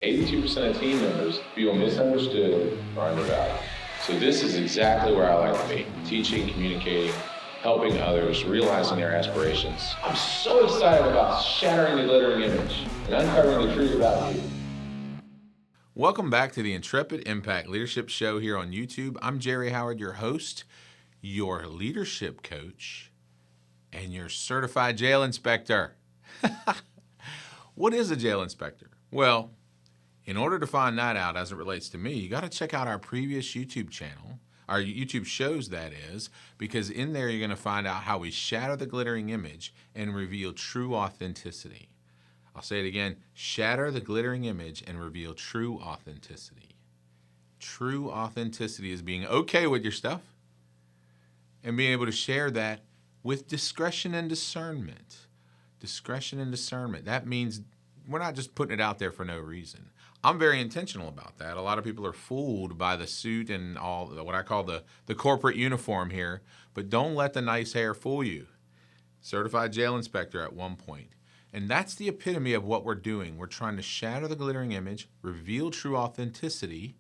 82% of team members feel misunderstood or undervalued. So this is exactly where I like to be, teaching, communicating, helping others, realizing their aspirations. I'm so excited about shattering the glittering image and uncovering the truth about you. Welcome back to the Intrepid Impact Leadership Show here on YouTube. I'm Jerry Howard, your host, your leadership coach, and your certified jail inspector. What is a jail inspector? Well, in order to find that out as it relates to me, you got to check out our previous YouTube channel, our YouTube shows, that is, because in there you're going to find out how we shatter the glittering image and reveal true authenticity. I'll say it again, shatter the glittering image and reveal true authenticity. True authenticity is being okay with your stuff and being able to share that with discretion and discernment. Discretion and discernment. That means we're not just putting it out there for no reason. I'm very intentional about that. A lot of people are fooled by the suit and all what I call the corporate uniform here, but don't let the nice hair fool you. Certified jail inspector at one point. And that's the epitome of what we're doing. We're trying to shatter the glittering image, reveal true authenticity,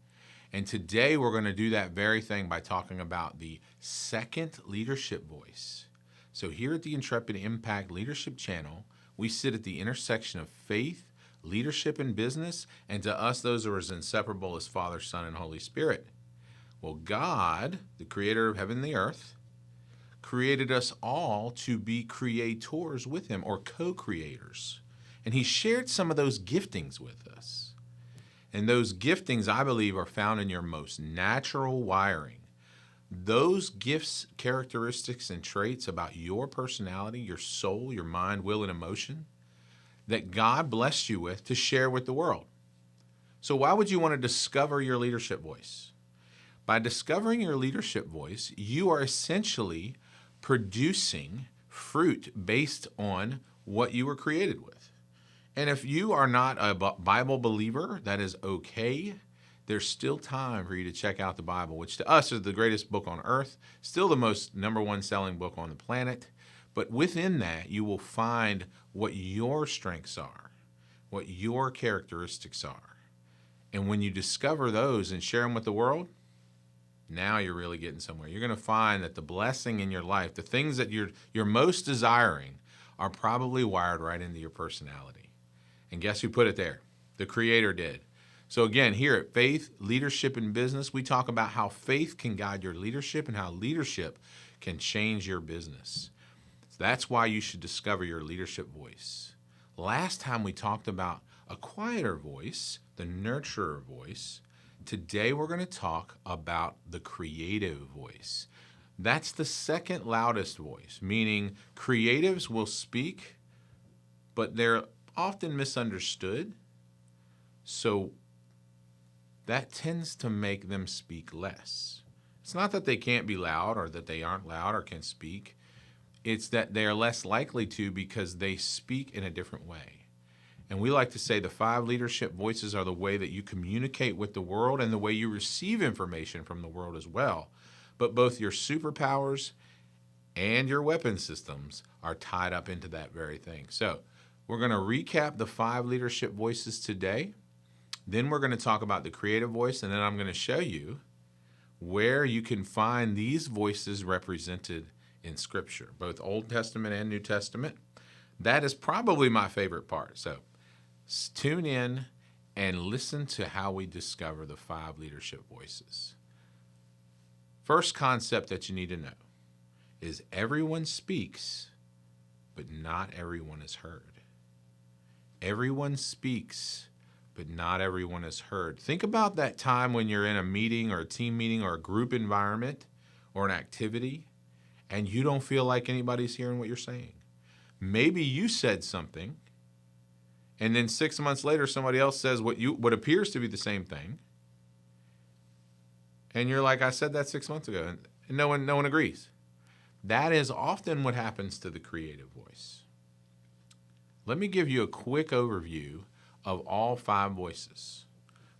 and today we're going to do that very thing by talking about the second leadership voice. So here at the Intrepid Impact Leadership Channel, we sit at the intersection of faith, leadership, and business, and to us those are as inseparable as Father, Son, and Holy Spirit. Well, God, the creator of heaven and the earth, created us all to be creators with him, or co-creators. And he shared some of those giftings with us. And those giftings, I believe, are found in your most natural wiring. Those gifts, characteristics, and traits about your personality, your soul, your mind, will, and emotion that God blessed you with to share with the world. So why would you want to discover your leadership voice? By discovering your leadership voice, you are essentially producing fruit based on what you were created with. And if you are not a Bible believer, that is okay. There's still time for you to check out the Bible, which to us is the greatest book on earth, still the most #1 selling book on the planet. But within that, you will find what your strengths are, what your characteristics are. And when you discover those and share them with the world, now you're really getting somewhere. You're going to find that the blessing in your life, the things that you're most desiring, are probably wired right into your personality. And guess who put it there? The Creator did. So again, here at Faith, Leadership, and Business, we talk about how faith can guide your leadership and how leadership can change your business. So that's why you should discover your leadership voice. Last time we talked about a quieter voice, the nurturer voice. Today we're going to talk about the creative voice. That's the second loudest voice, meaning creatives will speak, but they're often misunderstood. So that tends to make them speak less. It's not that they can't be loud or that they aren't loud or can speak. It's that they're less likely to because they speak in a different way. And we like to say the 5 leadership voices are the way that you communicate with the world and the way you receive information from the world as well. But both your superpowers and your weapon systems are tied up into that very thing. So we're going to recap the 5 leadership voices today. Then we're going to talk about the creative voice, and then I'm going to show you where you can find these voices represented in Scripture, both Old Testament and New Testament. That is probably my favorite part. So tune in and listen to how we discover the 5 leadership voices. First concept that you need to know is everyone speaks, but not everyone is heard. Everyone speaks, but not everyone is heard. Think about that time when you're in a meeting or a team meeting or a group environment or an activity and you don't feel like anybody's hearing what you're saying. Maybe you said something, and then 6 months later, somebody else says what appears to be the same thing, and you're like, I said that 6 months ago, and no one agrees. That is often what happens to the creative voice. Let me give you a quick overview of all 5 voices.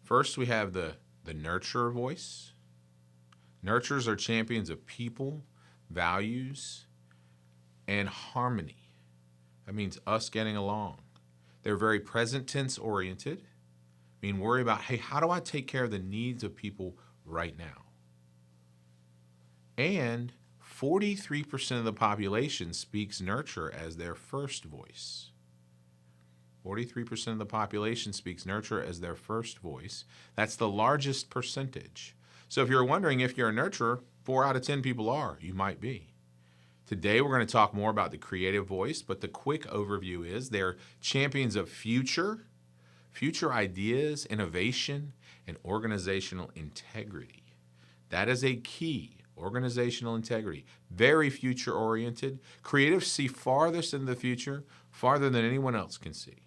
First, we have the nurturer voice. Nurturers are champions of people, values, and harmony. That means us getting along. They're very present tense oriented, worry about, hey, how do I take care of the needs of people right now? And 43% of the population speaks nurture as their first voice. 43% of the population speaks nurture as their first voice. That's the largest percentage. So if you're wondering if you're a nurturer, 4 out of 10 people are. You might be. Today we're going to talk more about the creative voice, but the quick overview is they're champions of future ideas, innovation, and organizational integrity. That is a key. Organizational integrity. Very future-oriented. Creatives see farthest in the future, farther than anyone else can see.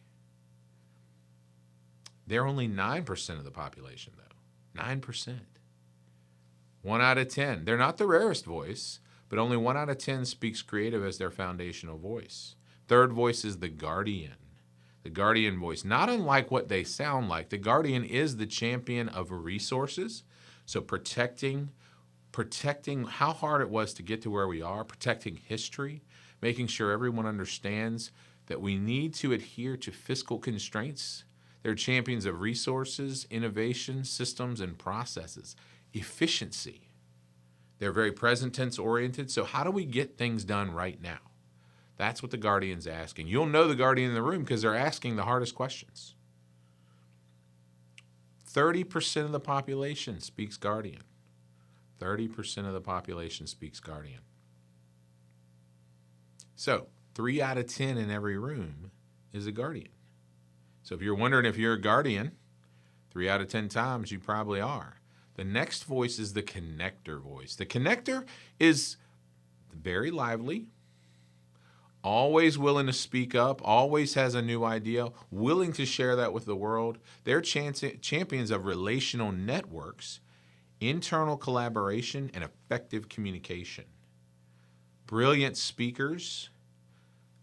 They're only 9% of the population, though. 9%. 1 out of 10. They're not the rarest voice, but only 1 out of 10 speaks creative as their foundational voice. Third voice is the guardian. The guardian voice. Not unlike what they sound like, the guardian is the champion of resources. So protecting how hard it was to get to where we are, protecting history, making sure everyone understands that we need to adhere to fiscal constraints. They're champions of resources, innovation, systems, and processes. Efficiency. They're very present tense oriented. So how do we get things done right now? That's what the guardian's asking. You'll know the guardian in the room because they're asking the hardest questions. 30% of the population speaks guardian. 30% of the population speaks guardian. So 3 out of 10 in every room is a guardian. So if you're wondering if you're a guardian, 3 out of 10 times you probably are. The next voice is the connector voice. The connector is very lively, always willing to speak up, always has a new idea, willing to share that with the world. They're champions of relational networks, internal collaboration, and effective communication. Brilliant speakers,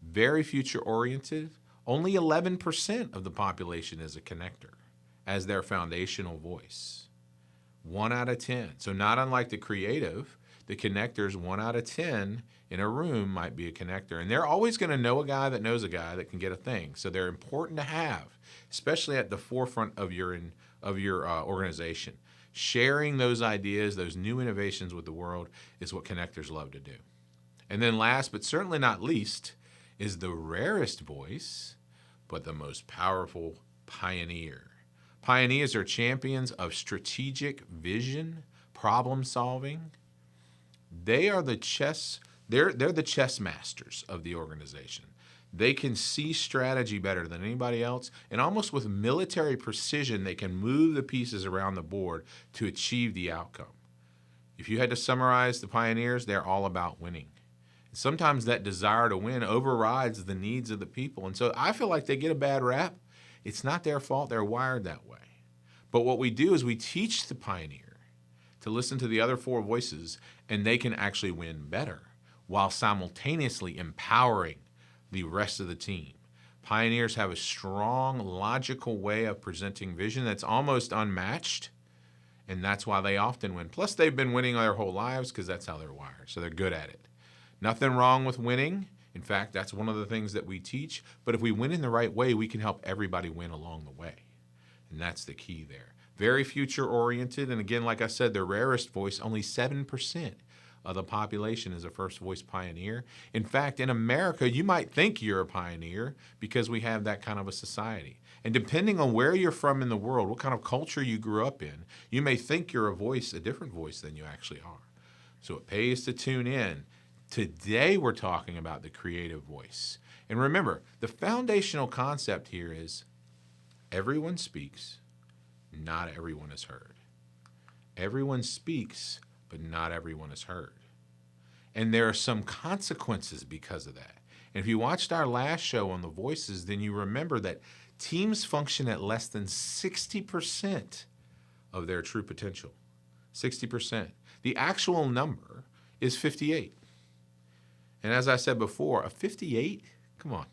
very future-oriented. Only 11% of the population is a connector as their foundational voice. 1 out of 10. So not unlike the creative, the connectors, 1 out of 10 in a room might be a connector. And they're always going to know a guy that knows a guy that can get a thing. So they're important to have, especially at the forefront of your organization. Sharing those ideas, those new innovations with the world is what connectors love to do. And then last, but certainly not least, is the rarest voice, but the most powerful pioneer. Pioneers are champions of strategic vision, problem solving. They're the chess masters of the organization. They can see strategy better than anybody else, and almost with military precision, they can move the pieces around the board to achieve the outcome. If you had to summarize the pioneers, they're all about winning. Sometimes that desire to win overrides the needs of the people, and so I feel like they get a bad rap. It's not their fault. They're wired that way. But what we do is we teach the pioneer to listen to the other 4 voices, and they can actually win better while simultaneously empowering the rest of the team. Pioneers have a strong, logical way of presenting vision that's almost unmatched, and that's why they often win. Plus, they've been winning their whole lives because that's how they're wired, so they're good at it. Nothing wrong with winning. In fact, that's one of the things that we teach. But if we win in the right way, we can help everybody win along the way. And that's the key there. Very future-oriented. And again, like I said, the rarest voice, only 7% of the population is a first voice pioneer. In fact, in America, you might think you're a pioneer because we have that kind of a society. And depending on where you're from in the world, what kind of culture you grew up in, you may think you're a different voice than you actually are. So it pays to tune in. Today, we're talking about the creative voice. And remember, the foundational concept here is everyone speaks, not everyone is heard. Everyone speaks, but not everyone is heard. And there are some consequences because of that. And if you watched our last show on the voices, then you remember that teams function at less than 60% of their true potential. 60%. The actual number is 58. And as I said before, a 58, come on,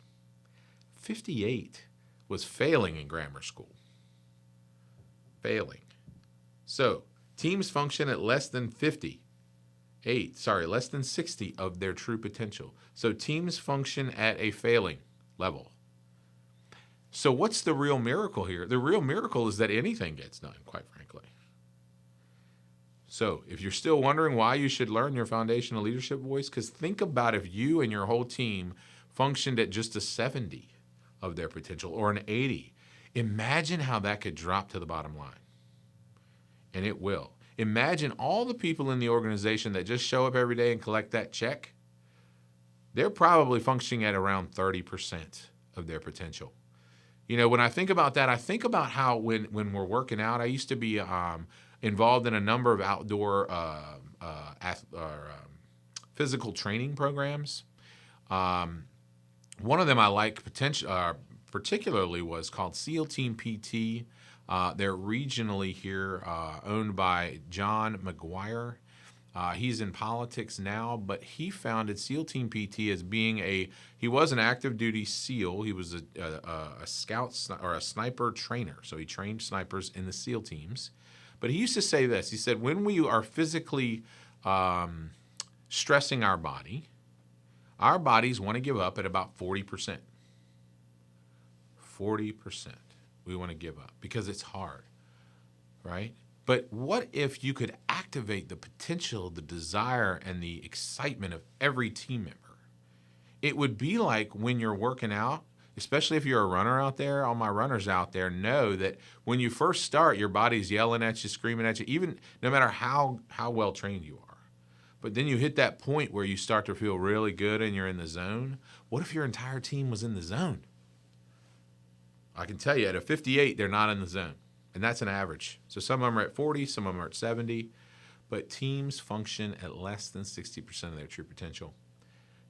58 was failing in grammar school. Failing. So teams function at less than 60 of their true potential. So teams function at a failing level. So what's the real miracle here? The real miracle is that anything gets done, quite frankly. So if you're still wondering why you should learn your foundational leadership voice, because think about if you and your whole team functioned at just a 70 of their potential or an 80. Imagine how that could drop to the bottom line. And it will. Imagine all the people in the organization that just show up every day and collect that check. They're probably functioning at around 30% of their potential. You know, when I think about that, I think about how when we're working out, I used to be involved in a number of outdoor physical training programs. One of them I like particularly was called SEAL Team PT. They're regionally here, owned by John McGuire. He's in politics now, but he founded SEAL Team PT as being he was an active duty SEAL. He was a scout or a sniper trainer. So he trained snipers in the SEAL teams. But he used to say this. He said, when we are physically stressing our bodies want to give up at about 40%. 40% we want to give up because it's hard, right? But what if you could activate the potential, the desire, and the excitement of every team member? It would be like when you're working out, especially if you're a runner out there. All my runners out there know that when you first start, your body's yelling at you, screaming at you, even no matter how well trained you are. But then you hit that point where you start to feel really good and you're in the zone. What if your entire team was in the zone? I can tell you at a 58, they're not in the zone. And that's an average. So some of them are at 40, some of them are at 70. But teams function at less than 60% of their true potential.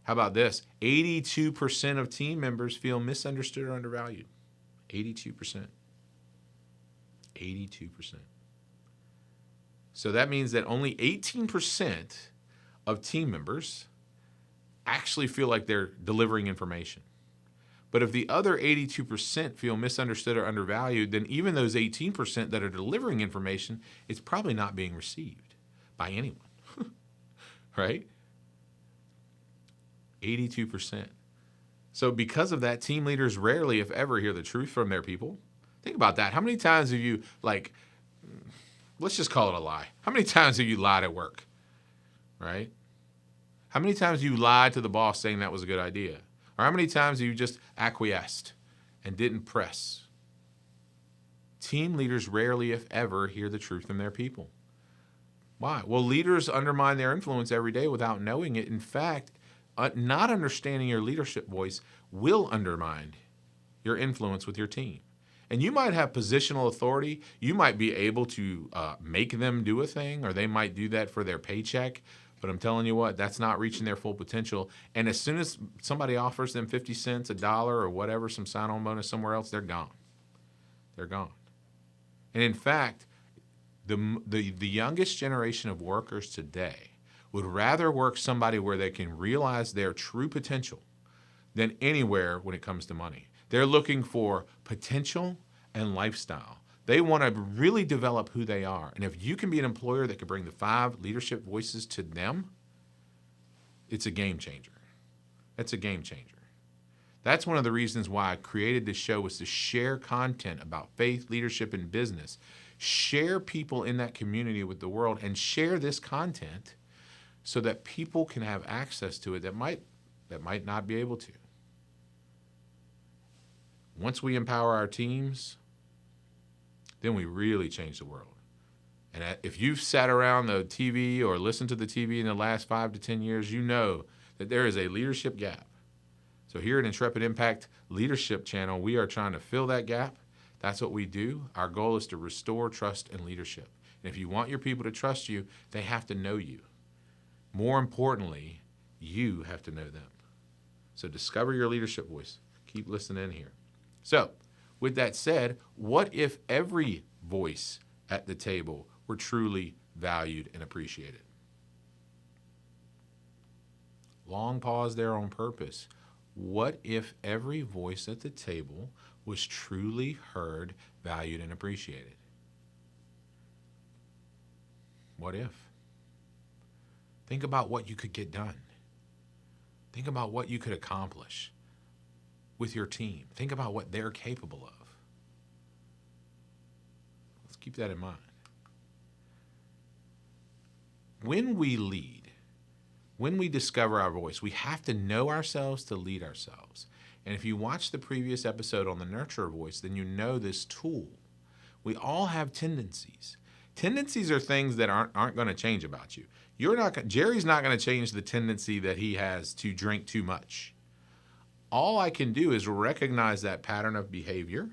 How about this? 82% of team members feel misunderstood or undervalued. 82%. 82%. So that means that only 18% of team members actually feel like they're delivering information. But if the other 82% feel misunderstood or undervalued, then even those 18% that are delivering information, it's probably not being received by anyone, right? 82%. So because of that, team leaders rarely, if ever, hear the truth from their people. Think about that. How many times have you, let's just call it a lie. How many times have you lied at work, right? How many times have you lied to the boss saying that was a good idea? Or how many times have you just acquiesced and didn't press? Team leaders rarely, if ever, hear the truth from their people. Why? Well, leaders undermine their influence every day without knowing it. In fact, not understanding your leadership voice will undermine your influence with your team. And you might have positional authority. You might be able to make them do a thing, or they might do that for their paycheck. But I'm telling you what, that's not reaching their full potential. And as soon as somebody offers them 50 cents, $1, or whatever, some sign-on bonus somewhere else, they're gone. They're gone. And in fact, the youngest generation of workers today would rather work somebody where they can realize their true potential than anywhere when it comes to money. They're looking for potential and lifestyle. They want to really develop who they are. And if you can be an employer that can bring the 5 leadership voices to them, it's a game changer. That's a game changer. That's one of the reasons why I created this show, was to share content about faith, leadership, and business. Share people in that community with the world, and share this content so that people can have access to it that might not be able to. Once we empower our teams, then we really change the world. And if you've sat around the TV or listened to the TV in the last 5 to 10 years, you know that there is a leadership gap. So here at Intrepid Impact Leadership Channel, we are trying to fill that gap. That's what we do. Our goal is to restore trust and leadership. And if you want your people to trust you, they have to know you. More importantly, you have to know them. So discover your leadership voice. Keep listening here. So, with that said, what if every voice at the table were truly valued and appreciated? Long pause there on purpose. What if every voice at the table was truly heard, valued, and appreciated? What if? Think about what you could get done. Think about what you could accomplish. with your team. Think about what they're capable of. Let's keep that in mind. When we lead, when we discover our voice, we have to know ourselves to lead ourselves. And if you watch the previous episode on the nurturer voice, then you know this tool. We all have tendencies. Tendencies are things that aren't going to change about you. Jerry's not going to change the tendency that he has to drink too much. All I can do is recognize that pattern of behavior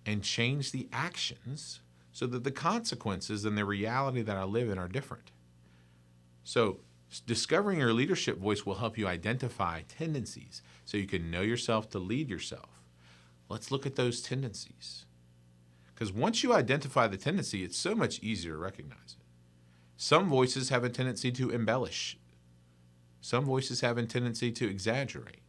and change the actions so that the consequences and the reality that I live in are different. So discovering your leadership voice will help you identify tendencies so you can know yourself to lead yourself. Let's look at those tendencies. Because once you identify the tendency, it's so much easier to recognize it. Some voices have a tendency to embellish. Some voices have a tendency to exaggerate.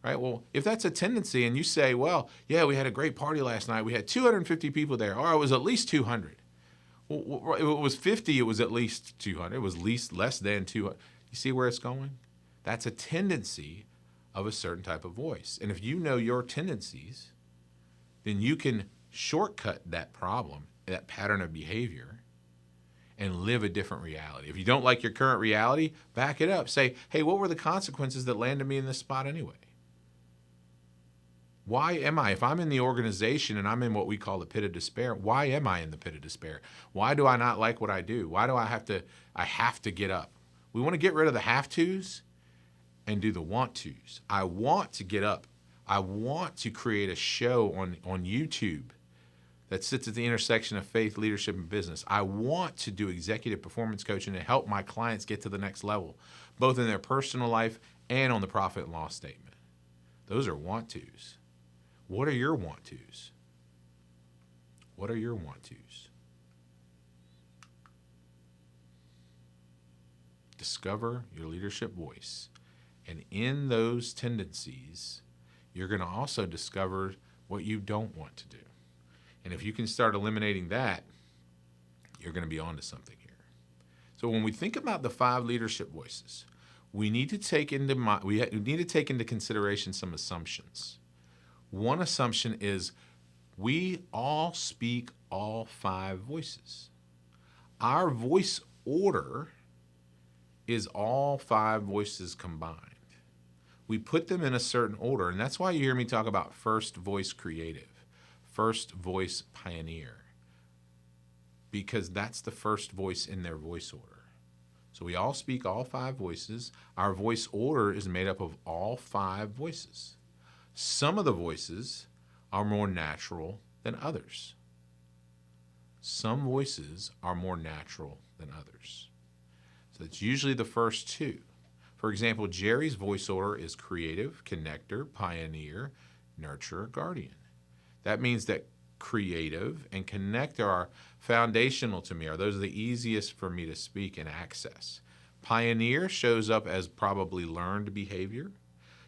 Right? Well, if that's a tendency and you say, well, yeah, we had a great party last night. We had 250 people there, or it was at least 200. Well, if it was 50, it was at least 200. It was less than 200. You see where it's going? That's a tendency of a certain type of voice. And if you know your tendencies, then you can shortcut that problem, that pattern of behavior, and live a different reality. If you don't like your current reality, back it up. Say, hey, what were the consequences that landed me in this spot anyway? Why am I, if I'm in the organization and I'm in what we call the pit of despair, why am I in the pit of despair? Why do I not like what I do? Why do I have to get up? We want to get rid of the have tos and do the want tos. I want to get up. I want to create a show on YouTube that sits at the intersection of faith, leadership, and business. I want to do executive performance coaching to help my clients get to the next level, both in their personal life and on the profit and loss statement. Those are want tos. What are your want tos? What are your want tos? Discover your leadership voice. And in those tendencies, you're going to also discover what you don't want to do. And if you can start eliminating that, you're going to be onto something here. So when we think about the 5 leadership voices, we need to take into consideration some assumptions. One assumption is we all speak all 5 voices. Our voice order is all 5 voices combined. We put them in a certain order, and that's why you hear me talk about first voice creative, first voice pioneer, because that's the first voice in their voice order. So we all speak all 5 voices. Our voice order is made up of all 5 voices. Some of the voices are more natural than others. Some voices are more natural than others. So it's usually the first 2. For example, Jerry's voice order is creative, connector, pioneer, nurturer, guardian. That means that creative and connector are foundational to me, or those are the easiest for me to speak and access. Pioneer shows up as probably learned behavior.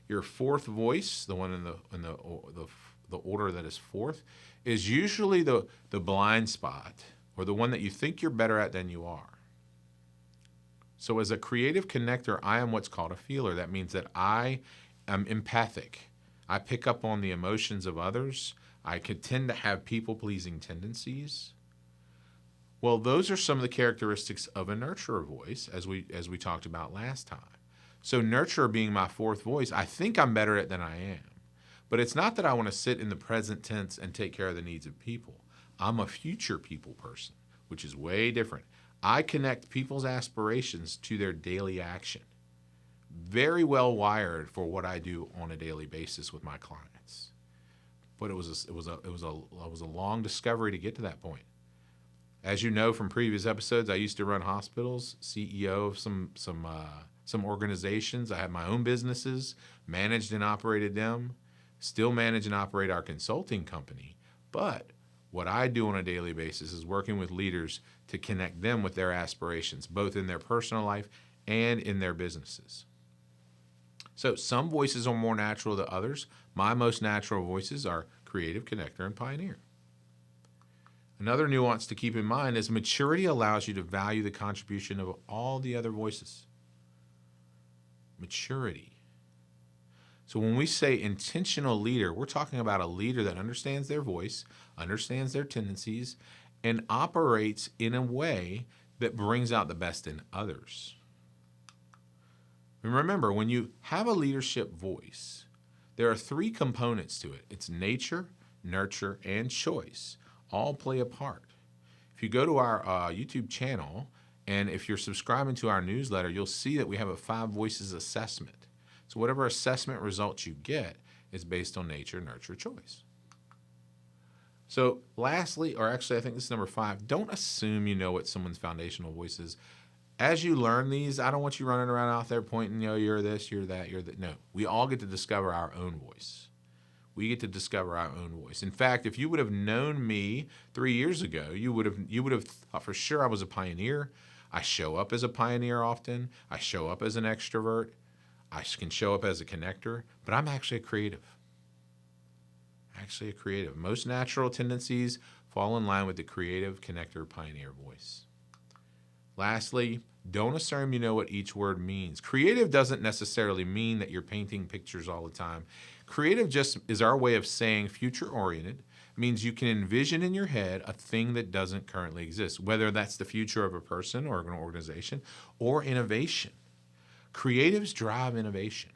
Your 4th voice, the one in the order that is 4th, is usually the blind spot, or the one that you think you're better at than you are. So as a creative connector, I am what's called a feeler. That means that I am empathic. I pick up on the emotions of others. I can tend to have people-pleasing tendencies. Well, those are some of the characteristics of a nurturer voice, as we talked about last time. So nurturer being my 4th voice, I think I'm better at it than I am. But it's not that I want to sit in the present tense and take care of the needs of people. I'm a future people person, which is way different. I connect people's aspirations to their daily action. Very well wired for what I do on a daily basis with my clients. But it was a long discovery to get to that point. As you know from previous episodes, I used to run hospitals, CEO of some organizations. I had my own businesses, managed and operated them, still manage and operate our consulting company. But what I do on a daily basis is working with leaders to connect them with their aspirations, both in their personal life and in their businesses. So some voices are more natural than others. My most natural voices are creative, connector, and pioneer. Another nuance to keep in mind is maturity allows you to value the contribution of all the other voices. Maturity. So when we say intentional leader, we're talking about a leader that understands their voice, understands their tendencies, and operates in a way that brings out the best in others. And remember, when you have a leadership voice, there are 3 components to it. It's nature, nurture, and choice. All play a part. If you go to our YouTube channel, and if you're subscribing to our newsletter, you'll see that we have a 5 voices assessment. So whatever assessment results you get is based on nature, nurture, choice. So lastly, or actually I think this is number 5, don't assume you know what someone's foundational voice is. As you learn these, I don't want you running around out there pointing, you're this, you're that, you're that. No, we all get to discover our own voice. We get to discover our own voice. In fact, if you would have known me 3 years ago, you would have thought for sure I was a pioneer. I show up as a pioneer often. I show up as an extrovert. I can show up as a connector, but I'm actually a creative. Most natural tendencies fall in line with the creative, connector, pioneer voice. Lastly, don't assume you know what each word means. Creative doesn't necessarily mean that you're painting pictures all the time. Creative just is our way of saying future-oriented. It means you can envision in your head a thing that doesn't currently exist, whether that's the future of a person or an organization or innovation. Creatives drive innovation.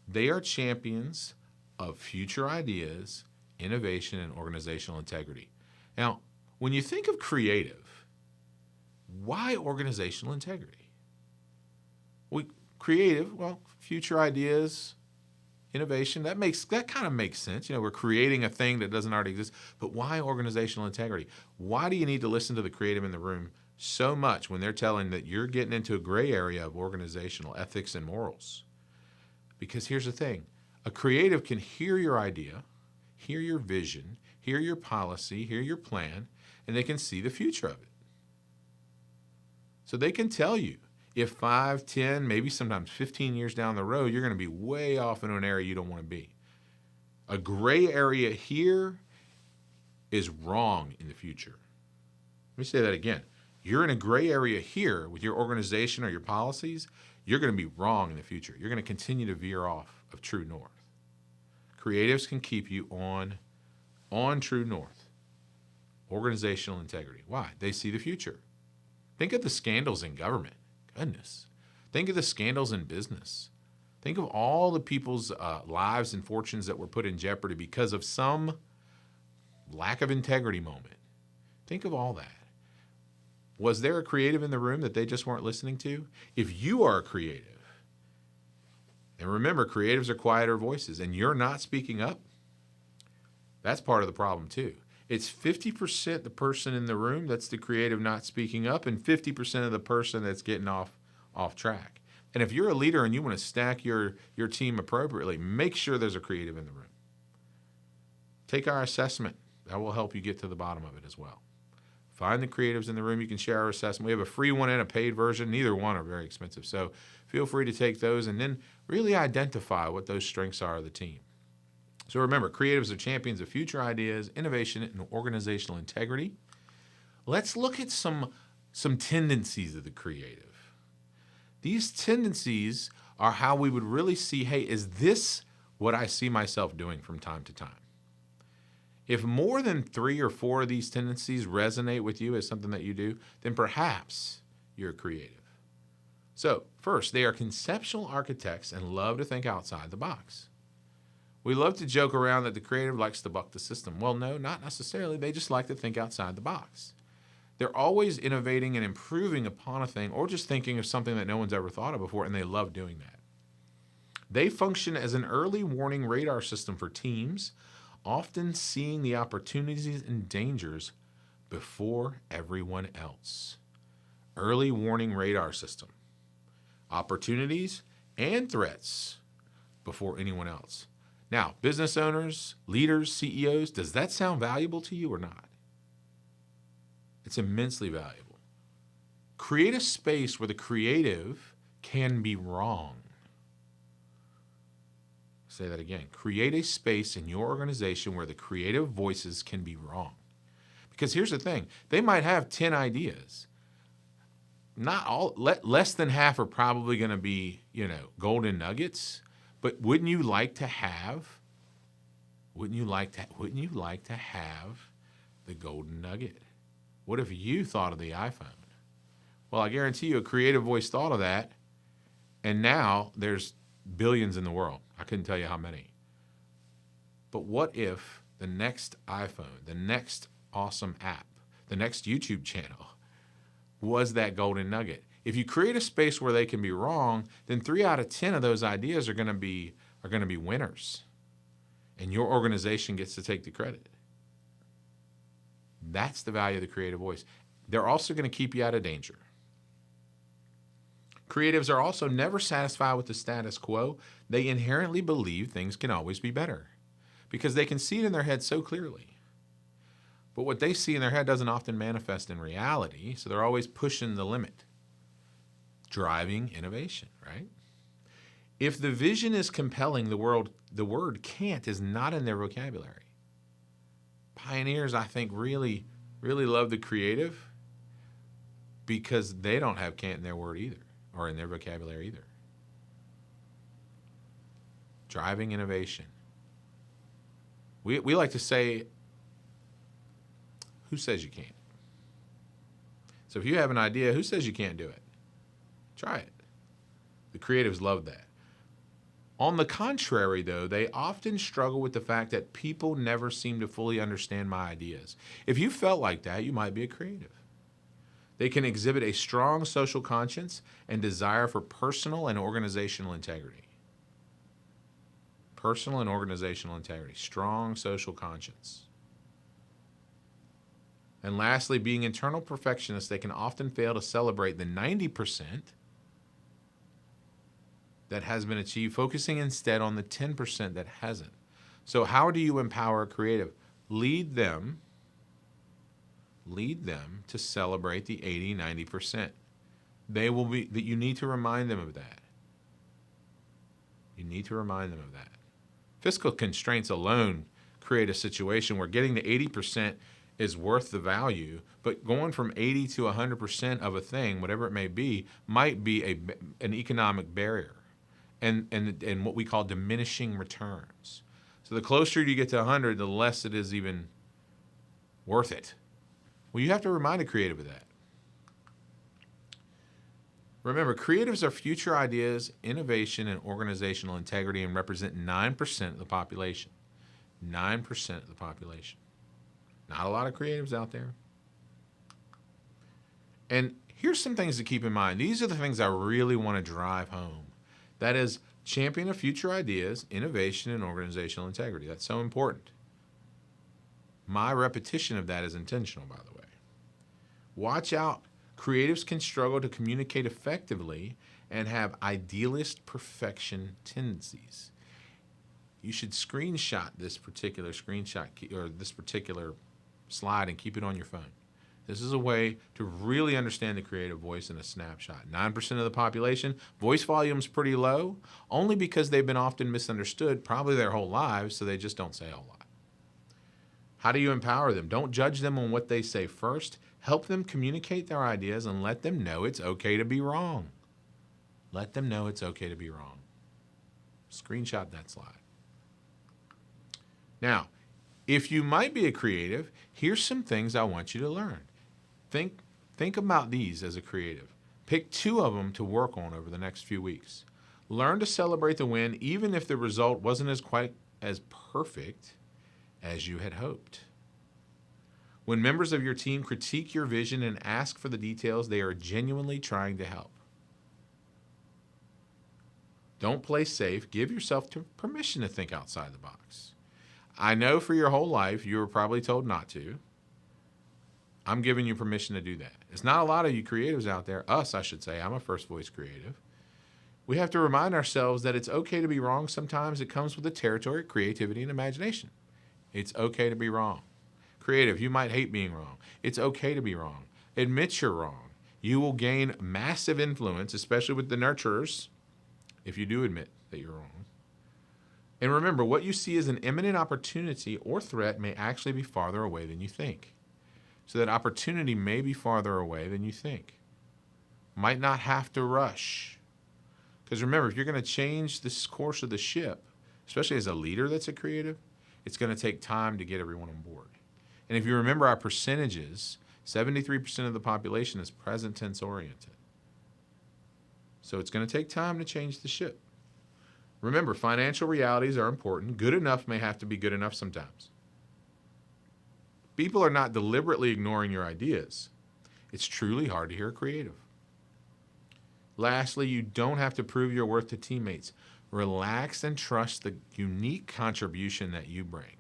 They are champions of future ideas, innovation, and organizational integrity. Now, when you think of creative, why organizational integrity? Future ideas, innovation, that kind of makes sense. We're creating a thing that doesn't already exist. But why organizational integrity? Why do you need to listen to the creative in the room so much when they're telling that you're getting into a gray area of organizational ethics and morals? Because here's the thing. A creative can hear your idea, hear your vision, hear your policy, hear your plan, and they can see the future of it. So they can tell you if 5, 10, maybe sometimes 15 years down the road, you're going to be way off into an area you don't want to be. A gray area here is wrong in the future. Let me say that again. You're in a gray area here with your organization or your policies, you're going to be wrong in the future. You're going to continue to veer off of true north. Creatives can keep you on true north. Organizational integrity. Why? They see the future. Think of the scandals in government. Goodness. Think of the scandals in business. Think of all the people's lives and fortunes that were put in jeopardy because of some lack of integrity moment. Think of all that. Was there a creative in the room that they just weren't listening to? If you are a creative, and remember, creatives are quieter voices, and you're not speaking up, that's part of the problem too. It's 50% the person in the room that's the creative not speaking up, and 50% of the person that's getting off track. And if you're a leader and you want to stack your team appropriately, make sure there's a creative in the room. Take our assessment. That will help you get to the bottom of it as well. Find the creatives in the room. You can share our assessment. We have a free one and a paid version. Neither one are very expensive. So feel free to take those and then really identify what those strengths are of the team. So remember, creatives are champions of future ideas, innovation, and organizational integrity. Let's look at some tendencies of the creative. These tendencies are how we would really see, hey, is this what I see myself doing from time to time? If more than 3 or 4 of these tendencies resonate with you as something that you do, then perhaps you're creative. So first, they are conceptual architects and love to think outside the box. We love to joke around that the creative likes to buck the system. Well, no, not necessarily. They just like to think outside the box. They're always innovating and improving upon a thing or just thinking of something that no one's ever thought of before, and they love doing that. They function as an early warning radar system for teams, often seeing the opportunities and dangers before everyone else. Early warning radar system. Opportunities and threats before anyone else. Now, business owners, leaders, CEOs, does that sound valuable to you or not? It's immensely valuable. Create a space where the creative can be wrong. Say that again. Create a space in your organization where the creative voices can be wrong. Because here's the thing. They might have 10 ideas. not all, less than half are probably going to be, golden nuggets. But wouldn't you like to have the golden nugget? What if you thought of the iPhone? Well, I guarantee you a creative voice thought of that, and now there's billions in the world. I couldn't tell you how many. But what if the next iPhone, the next awesome app, the next YouTube channel was that golden nugget? If you create a space where they can be wrong, then 3 out of 10 of those ideas are going to be winners. And your organization gets to take the credit. That's the value of the creative voice. They're also going to keep you out of danger. Creatives are also never satisfied with the status quo. They inherently believe things can always be better because they can see it in their head so clearly. But what they see in their head doesn't often manifest in reality, so they're always pushing the limit, driving innovation, right? If the vision is compelling, the word can't is not in their vocabulary. Pioneers, I think, really, really love the creative because they don't have can't in their word either, or in their vocabulary either. Driving innovation. We like to say, who says you can't? So if you have an idea, who says you can't do it? Try it. The creatives love that. On the contrary, though, they often struggle with the fact that people never seem to fully understand my ideas. If you felt like that, you might be a creative. They can exhibit a strong social conscience and desire for personal and organizational integrity. Personal and organizational integrity, strong social conscience. And lastly, being internal perfectionists, they can often fail to celebrate the 90% that has been achieved, focusing instead on the 10% that hasn't. So how do you empower a creative? Lead them to celebrate the 80, 90%. You need to remind them of that. You need to remind them of that. Fiscal constraints alone create a situation where getting to 80% is worth the value, but going from 80 to 100% of a thing, whatever it may be, might be an economic barrier and what we call diminishing returns. So the closer you get to 100, the less it is even worth it. Well, you have to remind a creative of that. Remember, creatives are future ideas, innovation, and organizational integrity and represent 9% of the population. 9% of the population. Not a lot of creatives out there. And here's some things to keep in mind. These are the things I really want to drive home. That is, champion of future ideas, innovation, and organizational integrity. That's so important. My repetition of that is intentional, by the way. Watch out. Creatives can struggle to communicate effectively and have idealist perfection tendencies. You should screenshot this particular slide and keep it on your phone. This is a way to really understand the creative voice in a snapshot. 9% of the population, voice volume's pretty low, only because they've been often misunderstood, probably their whole lives, so they just don't say a whole lot. How do you empower them? Don't judge them on what they say first. Help them communicate their ideas and let them know it's okay to be wrong. Let them know it's okay to be wrong. Screenshot that slide. Now, if you might be a creative, here's some things I want you to learn. Think about these as a creative. Pick 2 of them to work on over the next few weeks. Learn to celebrate the win even if the result wasn't quite as perfect as you had hoped. When members of your team critique your vision and ask for the details, they are genuinely trying to help. Don't play safe. Give yourself permission to think outside the box. I know for your whole life you were probably told not to. I'm giving you permission to do that. It's not a lot of you creatives out there, us I should say, I'm a first voice creative. We have to remind ourselves that it's okay to be wrong. Sometimes it comes with the territory of creativity and imagination. It's okay to be wrong. Creative, you might hate being wrong. It's okay to be wrong. Admit you're wrong. You will gain massive influence, especially with the nurturers, if you do admit that you're wrong. And remember, what you see as an imminent opportunity or threat may actually be farther away than you think. So that opportunity may be farther away than you think. might not have to rush. Because remember, if you're going to change this course of the ship, especially as a leader that's a creative, it's going to take time to get everyone on board. And if you remember our percentages, 73% of the population is present tense oriented. So it's going to take time to change the ship. Remember, financial realities are important. Good enough may have to be good enough sometimes. People are not deliberately ignoring your ideas. It's truly hard to hear a creative. Lastly, you don't have to prove your worth to teammates. Relax and trust the unique contribution that you bring.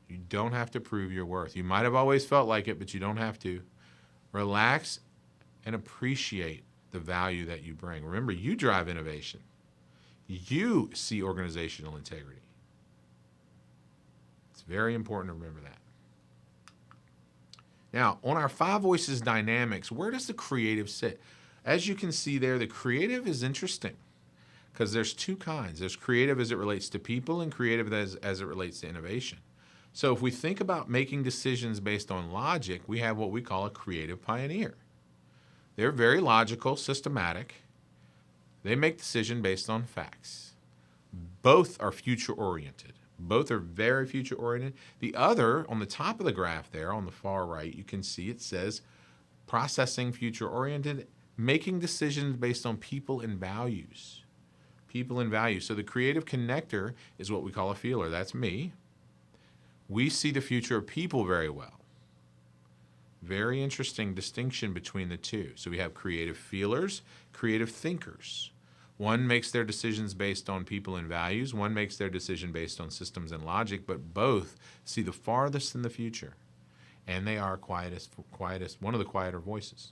You don't have to prove your worth. You might have always felt like it, but you don't have to. Relax and appreciate the value that you bring. Remember, you drive innovation. You see organizational integrity. It's very important to remember that. Now, on our 5 voices dynamics, where does the creative sit? As you can see there, the creative is interesting because there's 2 kinds. There's creative as it relates to people and creative as it relates to innovation. So if we think about making decisions based on logic, we have what we call a creative pioneer. They're very logical, systematic. They make decisions based on facts. Both are future-oriented. Both are very future-oriented. The other, on the top of the graph there, on the far right, you can see it says processing future-oriented, making decisions based on people and values. People and values. So the creative connector is what we call a feeler. That's me. We see the future of people very well. Very interesting distinction between the two. So we have creative feelers, creative thinkers. One makes their decisions based on people and values. One makes their decision based on systems and logic, but both see the farthest in the future. And they are quietest, one of the quieter voices.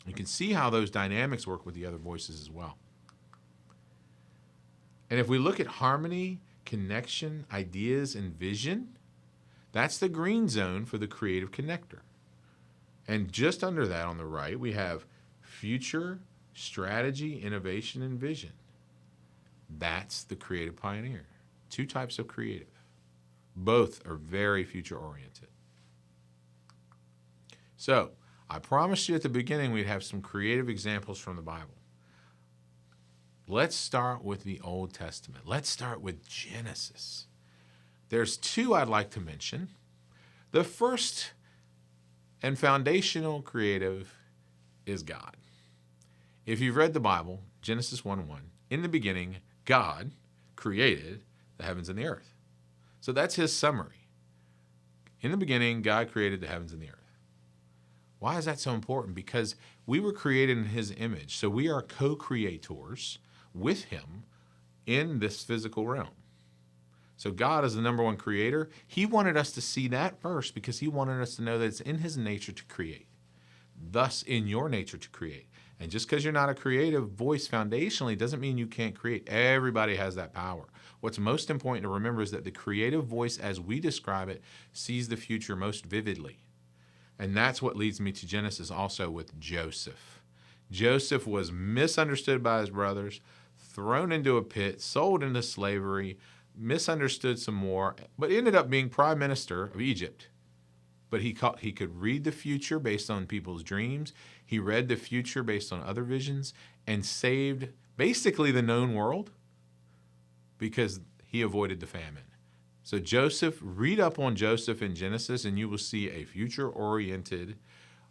You can see how those dynamics work with the other voices as well. And if we look at harmony, connection, ideas, and vision, that's the green zone for the creative connector. And just under that on the right, we have future, strategy, innovation, and vision. That's the creative pioneer. 2 types of creative. Both are very future-oriented. So, I promised you at the beginning we'd have some creative examples from the Bible. Let's start with the Old Testament. Let's start with Genesis. There's 2 I'd like to mention. The first and foundational creative is God. If you've read the Bible, Genesis 1:1, in the beginning, God created the heavens and the earth. So that's his summary. In the beginning, God created the heavens and the earth. Why is that so important? Because we were created in his image. So we are co-creators with him in this physical realm. So God is the number one creator. He wanted us to see that first because he wanted us to know that it's in his nature to create. Thus, in your nature to create. And just because you're not a creative voice foundationally doesn't mean you can't create. Everybody has that power. What's most important to remember is that the creative voice, as we describe it, sees the future most vividly. And that's what leads me to Genesis also with Joseph. Joseph was misunderstood by his brothers, thrown into a pit, sold into slavery, misunderstood some more, but ended up being prime minister of Egypt. But he could read the future based on people's dreams. He read the future based on other visions and saved basically the known world because he avoided the famine. So Joseph, read up on Joseph in Genesis and you will see a future-oriented,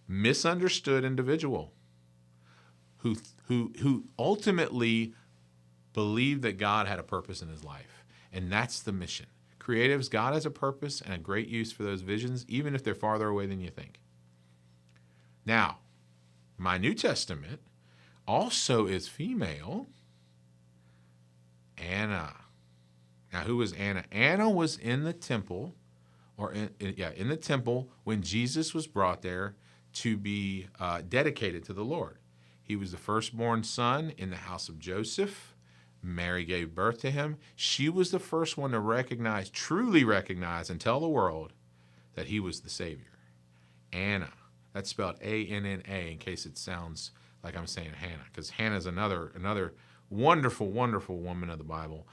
misunderstood individual who ultimately believed that God had a purpose in his life. And that's the mission. Creatives, God has a purpose and a great use for those visions, even if they're farther away than you think. Now, my New Testament also is female. Anna. Now, who was Anna? Anna was in the temple, in the temple when Jesus was brought there to be dedicated to the Lord. He was the firstborn son in the house of Joseph. Mary gave birth to him. She was the first one to truly recognize, and tell the world that he was the Savior. Anna. That's spelled A-N-N-A in case it sounds like I'm saying Hannah, because Hannah's another wonderful, wonderful woman of the Bible.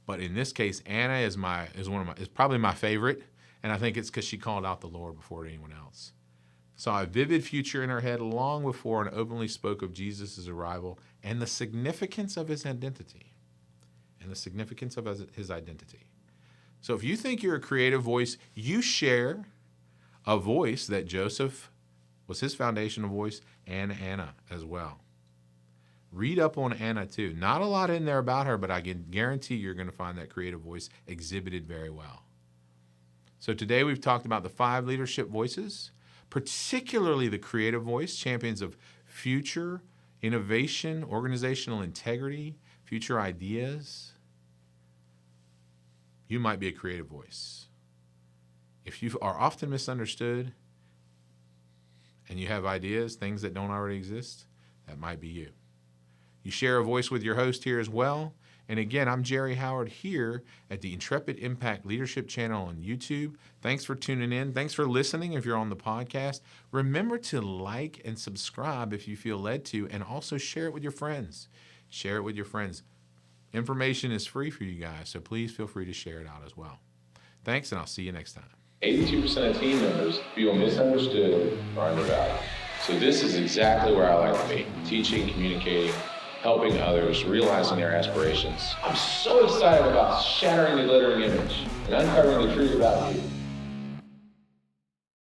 But in this case, Anna is probably my favorite, and I think it's because she called out the Lord before anyone else. saw a vivid future in her head long before and openly spoke of Jesus' arrival and the significance of his identity. So if you think you're a creative voice, you share a voice that Joseph was his foundational voice, and Anna as well. Read up on Anna too. Not a lot in there about her, but I can guarantee you're going to find that creative voice exhibited very well. So today we've talked about the 5 leadership voices, particularly the creative voice, champions of future, innovation, organizational integrity, future ideas. You might be a creative voice. If you are often misunderstood and you have ideas, things that don't already exist, that might be you. You share a voice with your host here as well. And again, I'm Jerry Howard here at the Intrepid Impact Leadership channel on YouTube. Thanks for tuning in. Thanks for listening if you're on the podcast. Remember to like and subscribe if you feel led to, and also share it with your friends. Share it with your friends. Information is free for you guys, so please feel free to share it out as well. Thanks, and I'll see you next time. 82% of team members feel misunderstood or undervalued. So this is exactly where I like to be, teaching, communicating, helping others, realizing their aspirations. I'm so excited about shattering the glittering image and uncovering the truth about you.